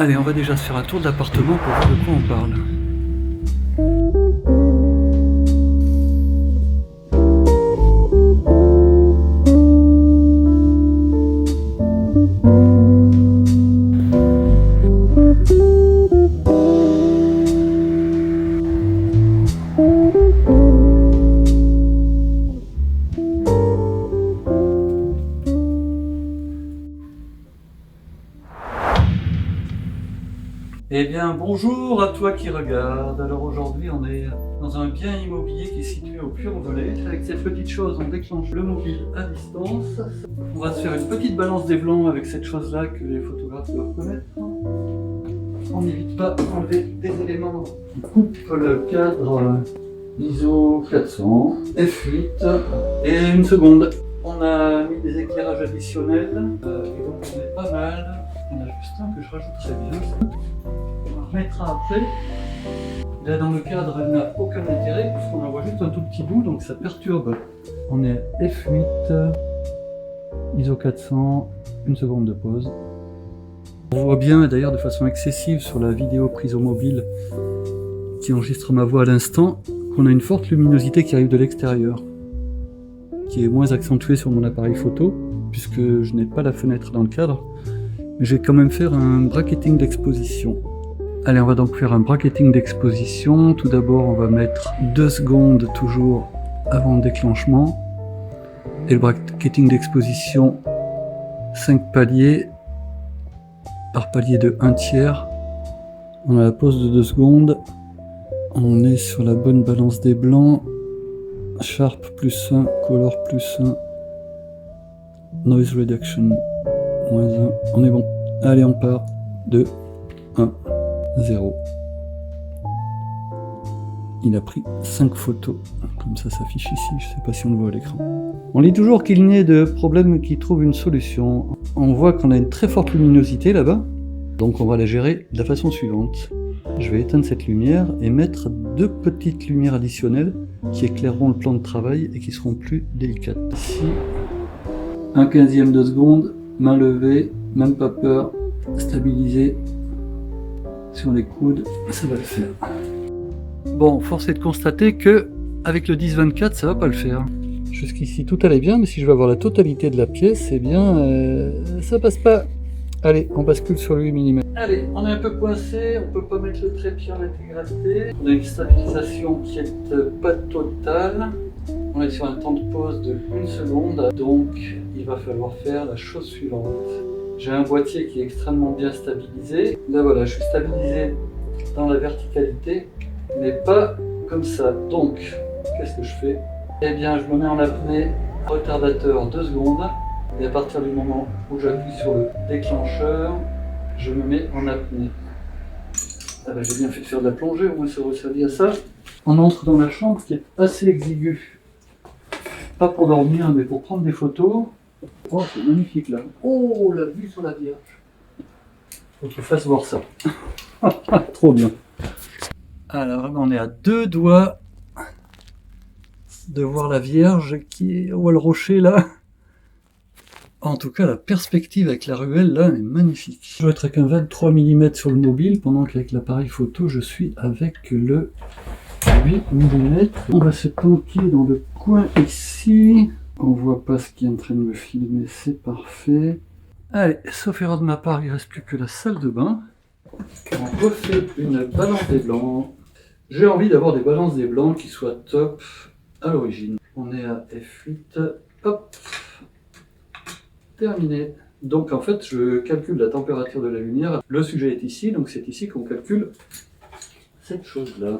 Allez, on va déjà se faire un tour de l'appartement pour voir de quoi on parle. Eh bien, bonjour à toi qui regarde. Alors aujourd'hui, on est dans un bien immobilier qui est situé au Puy-en-Velay. Avec cette petite chose, on déclenche le mobile à distance. On va se faire une petite balance des blancs avec cette chose-là que les photographes doivent connaître. On n'évite pas d'enlever des éléments qui coupent le cadre. ISO 400, F8 et une seconde. On a mis des éclairages additionnels et donc on est pas mal. On a juste un que je rajouterai bien. On remettra après. Là dans le cadre, elle n'a aucun intérêt puisqu'on en voit juste un tout petit bout, donc ça perturbe. On est à F8, ISO 400, une seconde de pause. On voit bien d'ailleurs de façon excessive sur la vidéo prise au mobile qui enregistre ma voix à l'instant qu'on a une forte luminosité qui arrive de l'extérieur, qui est moins accentuée sur mon appareil photo puisque je n'ai pas la fenêtre dans le cadre. Mais je vais quand même faire un bracketing d'exposition. Allez, on va donc faire un bracketing d'exposition. Tout d'abord, on va mettre 2 secondes toujours avant le déclenchement. Et le bracketing d'exposition, 5 paliers par palier de 1/3. On a la pause de 2 secondes. On est sur la bonne balance des blancs. Sharp +1, Color +1, Noise Reduction -1. On est bon. Allez, on part. 2, 1, 0. Il a pris 5 photos. Comme ça s'affiche ici. Je ne sais pas si on le voit à l'écran. On lit toujours qu'il n'y ait de problème qui trouve une solution. On voit qu'on a une très forte luminosité là-bas. Donc on va la gérer de la façon suivante. Je vais éteindre cette lumière et mettre 2 petites lumières additionnelles qui éclaireront le plan de travail et qui seront plus délicates. Ici, 1/15 de seconde, main levée, même pas peur, stabilisé sur les coudes, ça va le faire. Bon, force est de constater que avec le 10-24, ça va pas le faire. Jusqu'ici tout allait bien, mais si je veux avoir la totalité de la pièce, eh bien, ça passe pas. Allez, on bascule sur le 8 mm. Allez, on est un peu coincé, on peut pas mettre le trépied en intégralité. On a une stabilisation qui est pas totale. On est sur un temps de pause de 1 seconde, donc il va falloir faire la chose suivante. J'ai un boîtier qui est extrêmement bien stabilisé. Là voilà, je suis stabilisé dans la verticalité, mais pas comme ça. Donc, qu'est-ce que je fais? Eh bien, je me mets en apnée, retardateur 2 secondes. Et à partir du moment où j'appuie sur le déclencheur, je me mets en apnée. Ah ben, j'ai bien fait de faire de la plongée, au moins ça aurait servi à ça. On entre dans la chambre qui est assez exiguë. Pas pour dormir, mais pour prendre des photos. Oh, c'est magnifique là. Oh, la vue sur la Vierge. Faut que je fasse voir ça. Trop bien. Alors, on est à 2 doigts de voir la Vierge qui est au rocher là. En tout cas, la perspective avec la ruelle là est magnifique. Je vais être avec un 23 mm sur le mobile, pendant qu'avec l'appareil photo, je suis avec le 8 mm. On va se planquer dans le coin ici. On voit pas ce qui est en train de me filmer, c'est parfait. Allez, sauf erreur de ma part, il reste plus que la salle de bain. On refait une balance des blancs. J'ai envie d'avoir des balances des blancs qui soient top à l'origine. On est à F8. Hop. Terminé. Donc en fait, je calcule la température de la lumière. Le sujet est ici, donc c'est ici qu'on calcule cette chose-là.